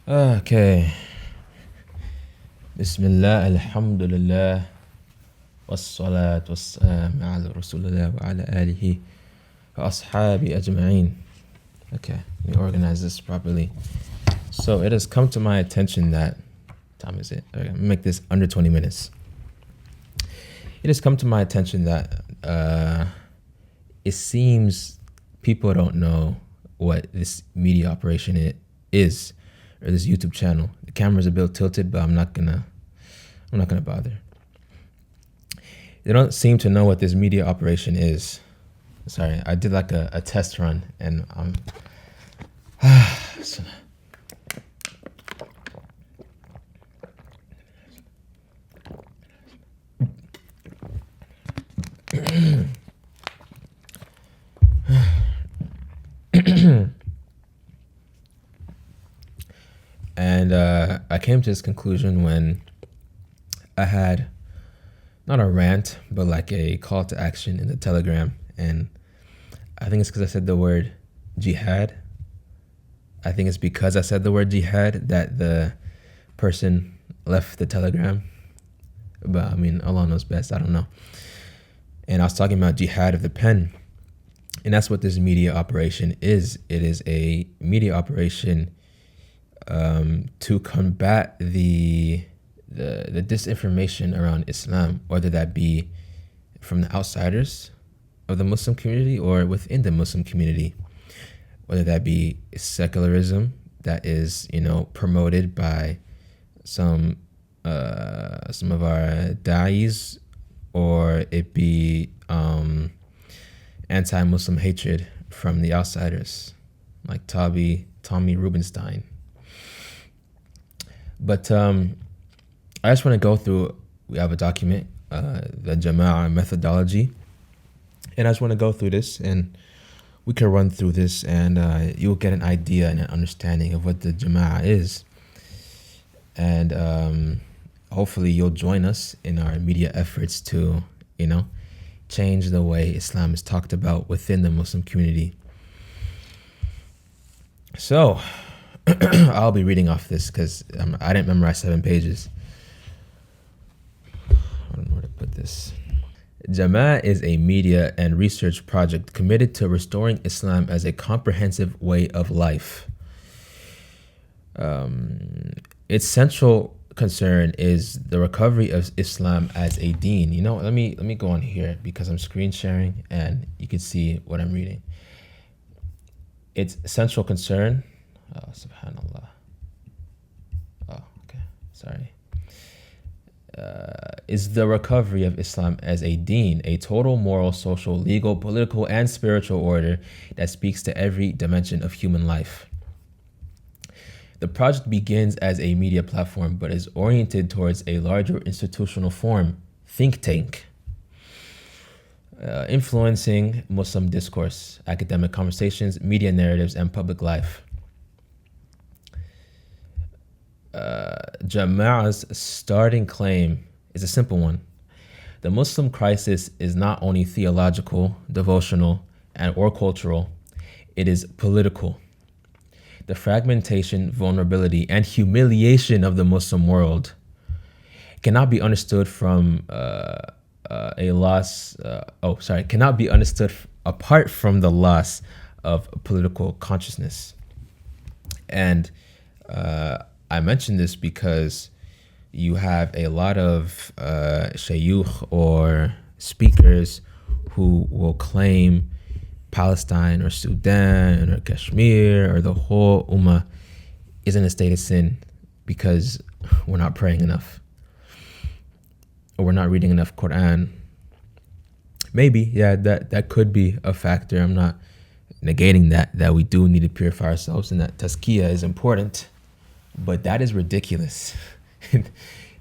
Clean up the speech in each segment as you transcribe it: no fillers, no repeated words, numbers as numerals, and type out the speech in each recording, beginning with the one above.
Okay. Bismillah, alhamdulillah, wassalat wassalam ala rasulillah wa ala alihi wa ashabi ajma'in. Okay, let me organize this properly. So it has come to my attention that, time is it? Okay, I'm gonna make this under 20 minutes. It has come to my attention that it seems people don't know what this media operation is, or this YouTube channel. The camera's a bit tilted, but I'm not gonna bother. They don't seem to know what this media operation is. Sorry, I did like a test run, and I'm and I came to this conclusion when I had not a rant, but like a call to action in the Telegram. And I think it's because I said the word jihad. I think it's because I said the word jihad that the person left the Telegram. But I mean, Allah knows best. I don't know. And I was talking about jihad of the pen. And that's what this media operation is. It is a media operation to combat the disinformation around Islam, whether that be from the outsiders of the Muslim community or within the Muslim community, whether that be secularism that is, promoted by some of our da'is, or it be anti-Muslim hatred from the outsiders, like Tommy Rubenstein. But I just want to go through, we have a document, the jama3a methodology, and I just want to go through this, and we can run through this, and you'll get an idea and an understanding of what the jama3a is. And hopefully you'll join us in our media efforts to, change the way Islam is talked about within the Muslim community. So I'll be reading off this because I didn't memorize 7 pages. I don't know where to put this. Jama3a is a media and research project committed to restoring Islam as a comprehensive way of life. Its central concern is the recovery of Islam as a deen. Let me go on here because I'm screen sharing and you can see what I'm reading. Its central concern, subhanallah. Oh, okay, sorry. Is the recovery of Islam as a deen, a total moral, social, legal, political, and spiritual order that speaks to every dimension of human life. The project begins as a media platform, but is oriented towards a larger institutional form, think tank, influencing Muslim discourse, academic conversations, media narratives, and public life. Jama3a's starting claim is a simple one. The Muslim crisis is not only theological, devotional, or cultural, it is political. The fragmentation, vulnerability, and humiliation of the Muslim world cannot be understood cannot be understood apart from the loss of political consciousness. And I mention this because you have a lot of shayukh or speakers who will claim Palestine or Sudan or Kashmir or the whole ummah is in a state of sin because we're not praying enough or we're not reading enough Quran. Maybe, yeah, that could be a factor. I'm not negating that we do need to purify ourselves and that tazkiyah is important, but that is ridiculous.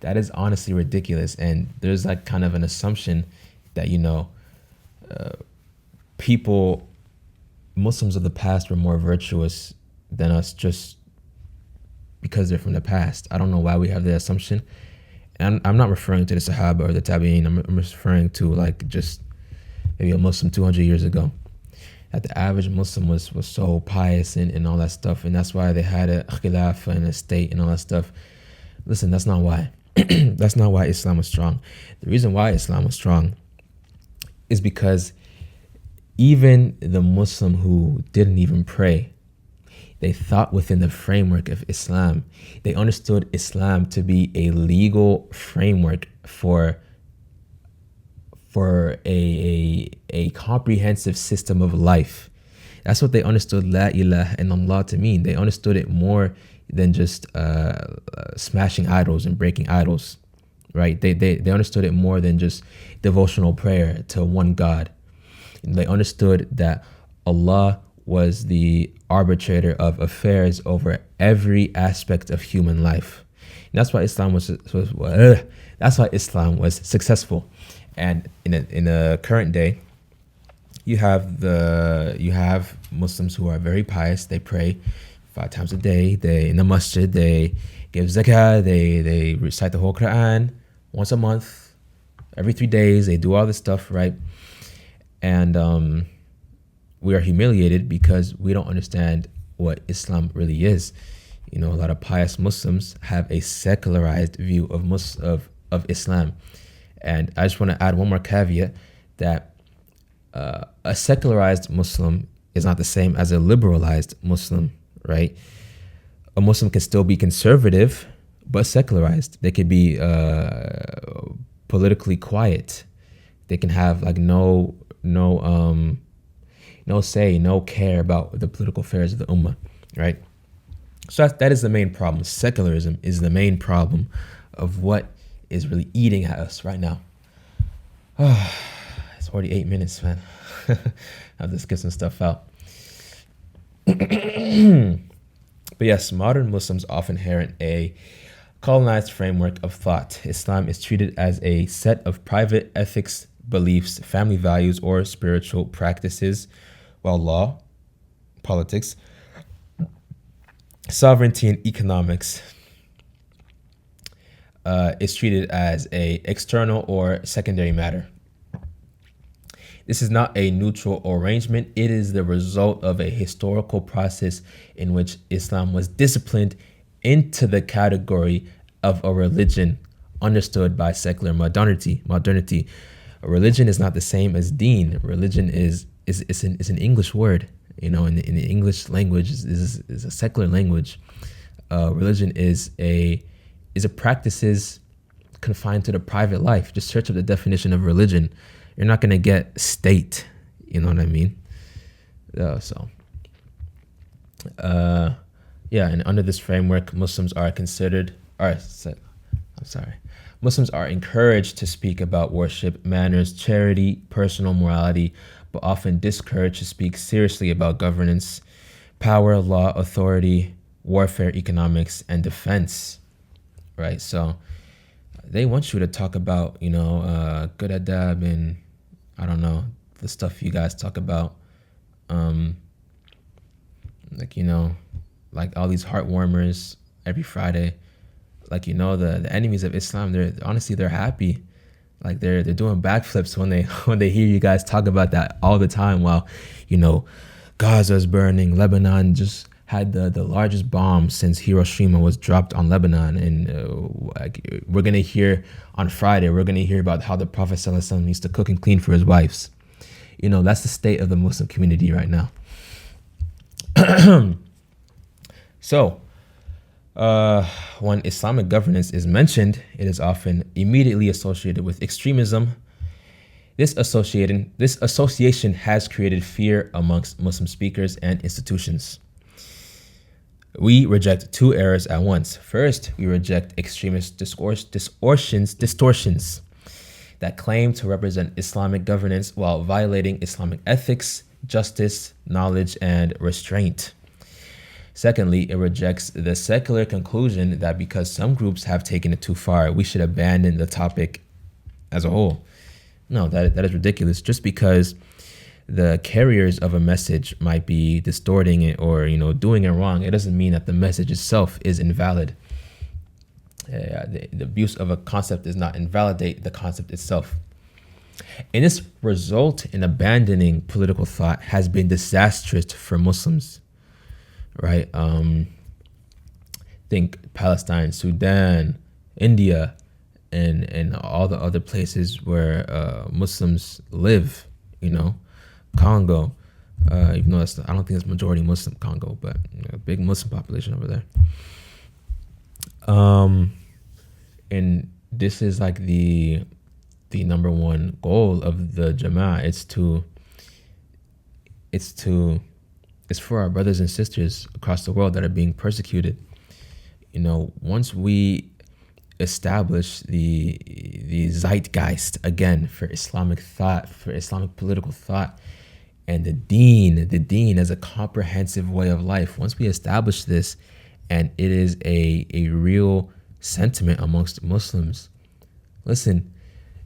That is honestly ridiculous. And there's like kind of an assumption that, Muslims of the past were more virtuous than us just because they're from the past. I don't know why we have the assumption. And I'm not referring to the Sahaba or the Tabi'in. I'm referring to like just maybe a Muslim 200 years ago. that the average Muslim was so pious and all that stuff, and that's why they had a khilafah and a state and all that stuff. Listen, that's not why. That's not why Islam was strong. The reason why Islam was strong is because even the Muslim who didn't even pray, they thought within the framework of Islam. They understood Islam to be a legal framework for a comprehensive system of life. That's what they understood La ilaha illallah to mean. They understood it more than just smashing idols and breaking idols, right? They understood it more than just devotional prayer to one God. They understood that Allah was the arbitrator of affairs over every aspect of human life. And that's why Islam that's why Islam was successful. And in a current day, you have Muslims who are very pious. They pray 5 times a day. They in the masjid. They give zakah. They recite the whole Quran once a month, every 3 days. They do all this stuff, right? And we are humiliated because we don't understand what Islam really is. You know, a lot of pious Muslims have a secularized view of Islam. And I just want to add one more caveat that a secularized Muslim is not the same as a liberalized Muslim, right? A Muslim can still be conservative, but secularized. They could be politically quiet. They can have like no say, no care about the political affairs of the ummah, right? So that is the main problem. Secularism is the main problem of what is really eating at us right now. It's already 8 minutes, man. I'll just get some stuff out. But yes, modern Muslims often inherit a colonized framework of thought. Islam is treated as a set of private ethics, beliefs, family values, or spiritual practices, while law, politics, sovereignty, and economics is treated as a external or secondary matter. This is not a neutral arrangement. It is the result of a historical process in which Islam was disciplined into the category of a religion understood by secular modernity. A religion is not the same as deen. Religion is an English word. You know, in the English language is a secular language. Religion is a practices confined to the private life. Just search up the definition of religion. You're not gonna get state. You know what I mean? And under this framework, Muslims are encouraged to speak about worship, manners, charity, personal morality, but often discouraged to speak seriously about governance, power, law, authority, warfare, economics, and defense. Right? So they want you to talk about, good adab and, I don't know, the stuff you guys talk about. Like all these heartwarmers every Friday. Like, the enemies of Islam, they're happy. Like they're doing backflips when they hear you guys talk about that all the time, while Gaza's burning. Lebanon just had the largest bomb since Hiroshima was dropped on Lebanon, and we're gonna hear on Friday about how the Prophet ﷺ used to cook and clean for his wives. That's the state of the Muslim community right now. So when Islamic governance is mentioned, it is often immediately associated with extremism. This association has created fear amongst Muslim speakers and institutions. We reject 2 errors at once. First, we reject extremist distortions that claim to represent Islamic governance while violating Islamic ethics, justice, knowledge, and restraint. Secondly, it rejects the secular conclusion that because some groups have taken it too far, we should abandon the topic as a whole. No, that is ridiculous. Just because the carriers of a message might be distorting it or doing it wrong, it doesn't mean that the message itself is invalid. The abuse of a concept does not invalidate the concept itself. And this result in abandoning political thought has been disastrous for Muslims, right? Think Palestine, Sudan, India, and all the other places where Muslims live, Congo, even though I don't think it's majority Muslim Congo, but a big Muslim population over there. And this is like the number one goal of the jama'. It's for our brothers and sisters across the world that are being persecuted. Once we establish the zeitgeist again for Islamic thought, for Islamic political thought, and the deen as a comprehensive way of life, once we establish this, and it is a real sentiment amongst Muslims, listen,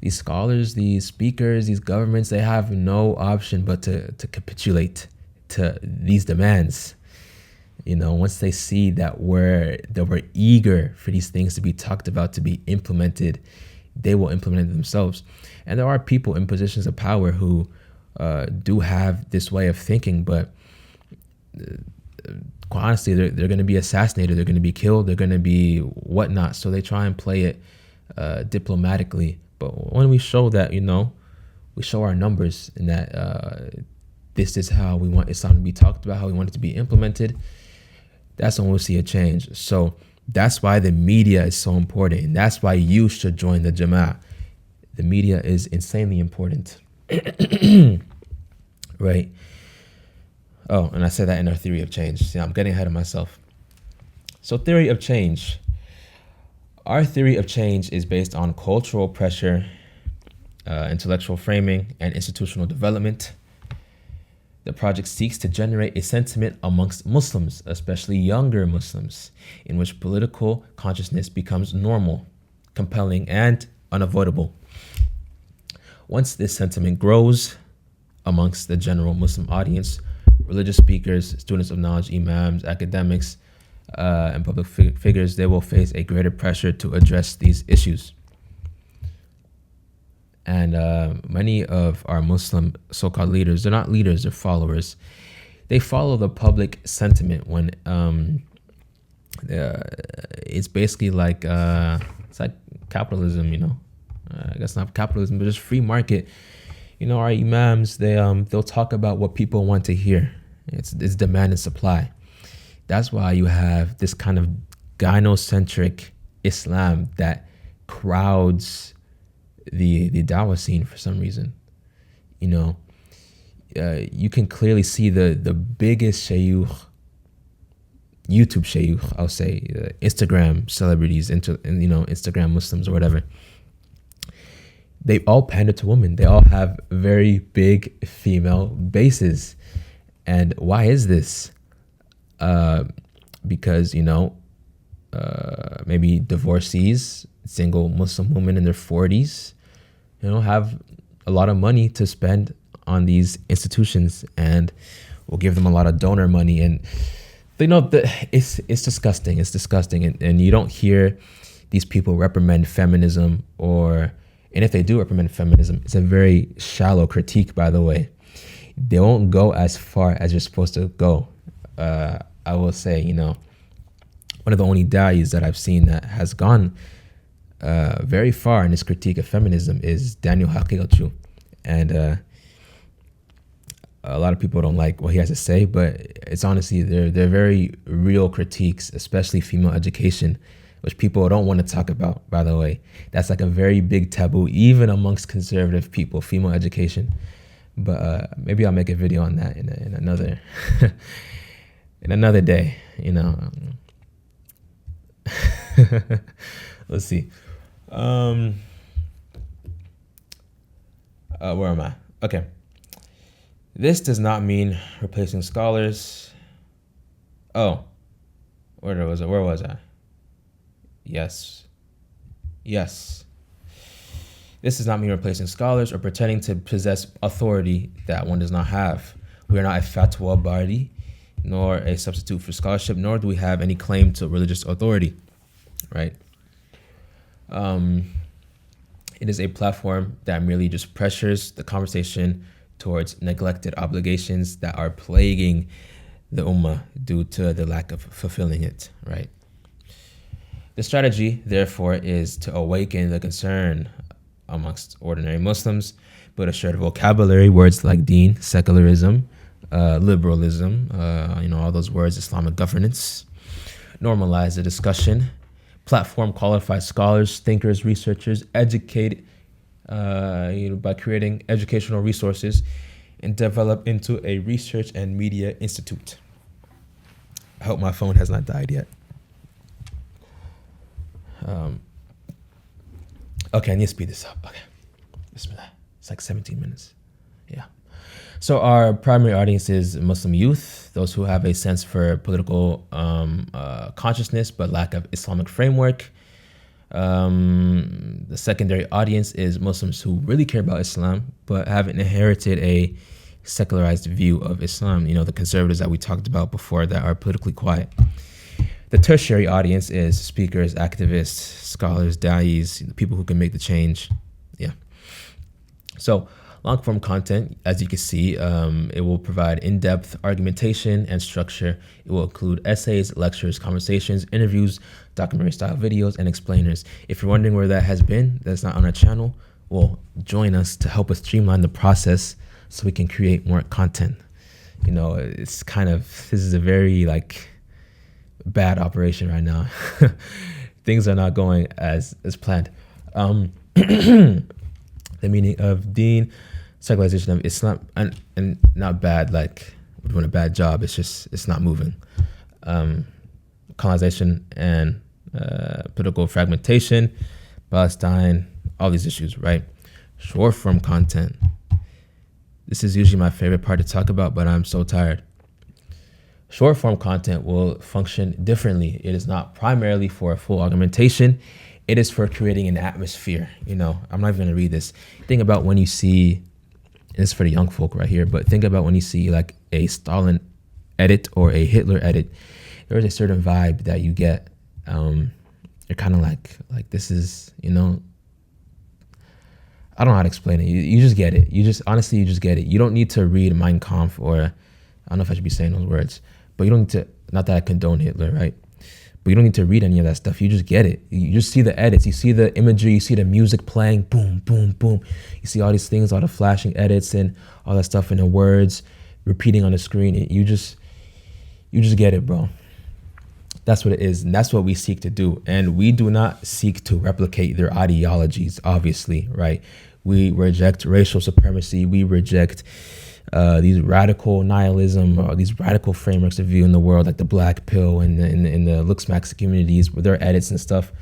these scholars, these speakers, these governments, they have no option but to capitulate to these demands. Once they see that we're eager for these things to be talked about, to be implemented, they will implement it themselves. And there are people in positions of power who do have this way of thinking, but quite honestly, they're going to be assassinated, they're going to be killed, they're going to be whatnot. So they try and play it diplomatically. But when we show that, we show our numbers and that this is how we want Islam to be talked about, how we want it to be implemented, that's when we'll see a change. So that's why the media is so important. And that's why you should join the Jama'. The media is insanely important. Right? Oh, and I said that in our theory of change. See, I'm getting ahead of myself. So theory of change. Our theory of change is based on cultural pressure, intellectual framing, and institutional development. The project seeks to generate a sentiment amongst Muslims, especially younger Muslims, in which political consciousness becomes normal, compelling, and unavoidable. Once this sentiment grows amongst the general Muslim audience, religious speakers, students of knowledge, imams, academics, and public figures, they will face a greater pressure to address these issues. And many of our Muslim so-called leaders, they're not leaders, they're followers. They follow the public sentiment when it's basically like it's like capitalism, I guess not capitalism, but just free market. Our imams, they'll talk about what people want to hear. It's demand and supply. That's why you have this kind of gynocentric Islam that crowds the dawah scene for some reason. You can clearly see the biggest shaykh, YouTube shaykh, I'll say, Instagram celebrities, Instagram Muslims or whatever. They all pander to women. They all have very big female bases. And why is this? Because, maybe divorcees, single Muslim women in their 40s, have a lot of money to spend on these institutions, and will give them a lot of donor money. And it's disgusting. It's disgusting. And you don't hear these people reprimand feminism, and if they do reprimand feminism, it's a very shallow critique, by the way. They won't go as far as you're supposed to go. I will say, one of the only da'is that I've seen that has gone very far in his critique of feminism is Daniel Haqiqatju. And a lot of people don't like what he has to say, but it's honestly, they're very real critiques, especially female education, which people don't want to talk about, by the way. That's like a very big taboo, even amongst conservative people, female education. But maybe I'll make a video on that in another in another day, Let's see. Where am I? Okay. This does not mean replacing scholars. Oh, where was it? Where was I? Yes. This does not mean replacing scholars or pretending to possess authority that one does not have. We are not a fatwa body, nor a substitute for scholarship, nor do we have any claim to religious authority, right? It is a platform that merely just pressures the conversation towards neglected obligations that are plaguing the ummah due to the lack of fulfilling it, right? The strategy, therefore, is to awaken the concern amongst ordinary Muslims, build a shared vocabulary, words like deen, secularism, liberalism, all those words, Islamic governance, normalize the discussion, platform qualified scholars, thinkers, researchers, educate by creating educational resources, and develop into a research and media institute. I hope my phone has not died yet. Okay, I need to speed this up. Okay, Bismillah. It's like 17 minutes. Yeah. So our primary audience is Muslim youth, those who have a sense for political consciousness but lack of Islamic framework. The secondary audience is Muslims who really care about Islam but haven't inherited a secularized view of Islam. The conservatives that we talked about before that are politically quiet. The tertiary audience is speakers, activists, scholars, da'is, people who can make the change. Yeah. So long form content, as you can see, it will provide in-depth argumentation and structure. It will include essays, lectures, conversations, interviews, documentary style videos, and explainers. If you're wondering where that has been, that's not on our channel, well, join us to help us streamline the process so we can create more content. It's this is a very bad operation right now. Things are not going as planned. The meaning of deen, secularization of Islam, and not bad, like we're doing a bad job. It's not moving. Colonization and political fragmentation, Palestine, all these issues, right? Short form content. This is usually my favorite part to talk about, but I'm so tired. Short form content will function differently. It is not primarily for a full argumentation. It is for creating an atmosphere. I'm not even going to read this. Think about when you see, and it's for the young folk right here, but think about when you see like a Stalin edit or a Hitler edit. There is a certain vibe that you get. You're kind of like this is, I don't know how to explain it. You just get it. You just get it. You don't need to read Mein Kampf or, I don't know if I should be saying those words, but you don't need to, not that I condone Hitler, right? But you don't need to read any of that stuff. You just get it. You just see the edits. You see the imagery. You see the music playing. Boom, boom, boom. You see all these things, all the flashing edits and all that stuff and the words repeating on the screen. You just get it, bro. That's what it is. And that's what we seek to do. And we do not seek to replicate their ideologies, obviously, right? We reject racial supremacy. We reject these radical nihilism or these radical frameworks of view in the world, like the black pill and the Looksmax communities with their edits and stuff,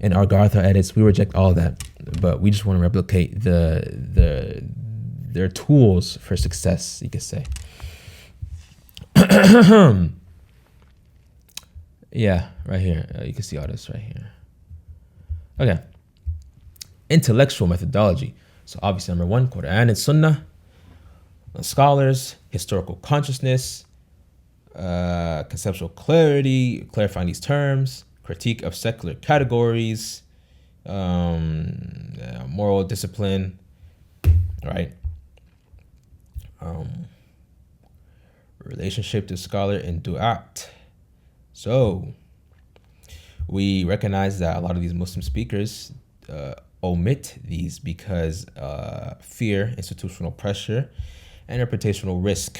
and our Gartha edits. We reject all that, but we just want to replicate their tools for success, you could say. Yeah, right here. You can see all this right here. Okay. Intellectual methodology. So obviously, number one, Quran and Sunnah. Scholars, historical consciousness, conceptual clarity, clarifying these terms, critique of secular categories, moral discipline, right? Relationship to scholar and du'at. So we recognize that a lot of these Muslim speakers omit these because fear, institutional pressure, and reputational risk,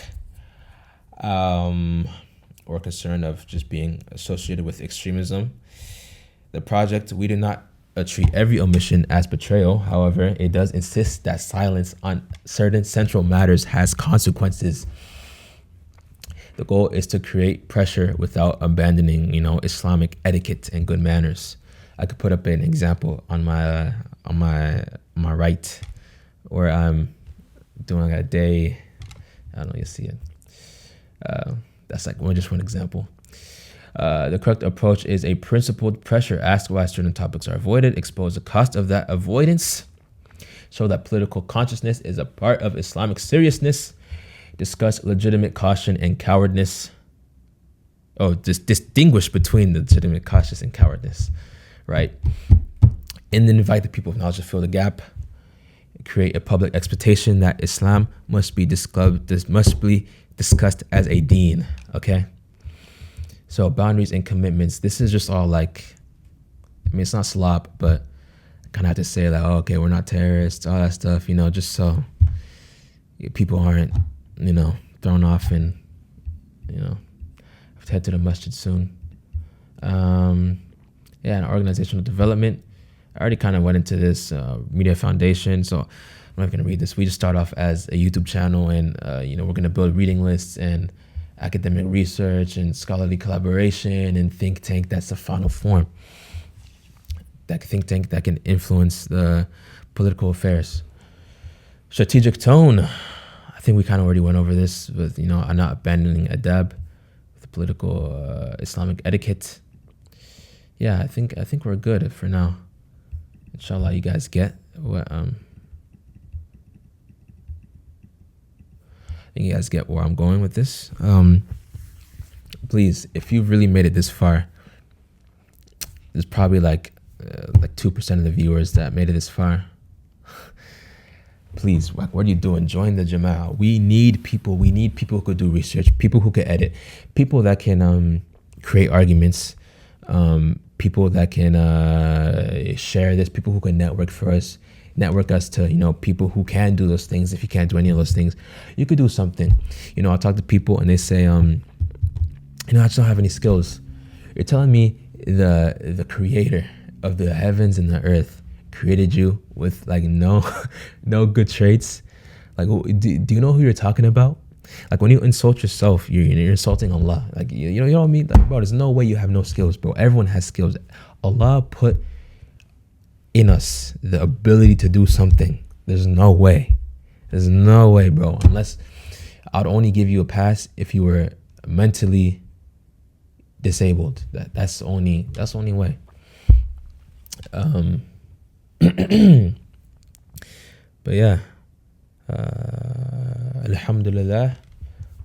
or concern of just being associated with extremism. The project, we do not treat every omission as betrayal. However, it does insist that silence on certain central matters has consequences. The goal is to create pressure without abandoning, Islamic etiquette and good manners. I could put up an example on my right, where I'm doing a day. I don't know, you see it. That's like just one example. The correct approach is a principled pressure. Ask why certain topics are avoided. Expose the cost of that avoidance. Show that political consciousness is a part of Islamic seriousness. Discuss legitimate caution and cowardice. Just distinguish between the legitimate caution and cowardice, right? and then invite the people of knowledge to fill the gap. Create a public expectation that Islam must be discussed as a deen. Okay. So boundaries and commitments. This is just all like, I mean, it's not slop, but I kind of have to say like, oh, okay, we're not terrorists, all that stuff, just so people aren't, thrown off and, have to head to the masjid soon. And organizational development. I already kind of went into this media foundation, so I'm not going to read this. We just start off as a YouTube channel, and we're going to build reading lists and academic research and scholarly collaboration and think tank. That's the final form. That think tank that can influence the political affairs. Strategic tone. I think we kind of already went over this with I'm not abandoning adab, the political Islamic etiquette. Yeah, I think we're good for now. Inshallah, you guys get what I think you guys get where I'm going with this. Please, if you've really made it this far, there's probably like 2% of the viewers that made it this far. Please, what are you doing? Join the jama3a. We need people. We need people who could do research, people who could edit, people that can create arguments, people that can share this, people who can network us to people who can do those things. If you can't do any of those things, you could do something. I talk to people and they say, I just don't have any skills. You're telling me the creator of the heavens and the earth created you with like no good traits? Like, do you know who you're talking about? Like, when you insult yourself, you're insulting Allah. Like, you know what I mean? Like, bro, there's no way you have no skills, bro. Everyone has skills. Allah put in us the ability to do something. There's no way, bro. Unless I'd only give you a pass if you were mentally disabled. That's the only way. But yeah, alhamdulillah,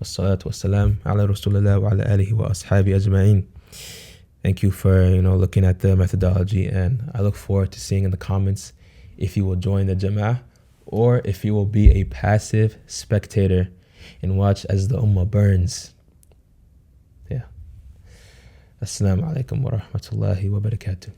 wassalatu wassalam ala rasulillah wa ala alihi wa ashabi ajma'in. Thank you for looking at the methodology, and I look forward to seeing in the comments if you will join the jama3a or if you will be a passive spectator and watch as the ummah burns. Yeah. Assalamu alaikum wa rahmatullahi wa barakatuh.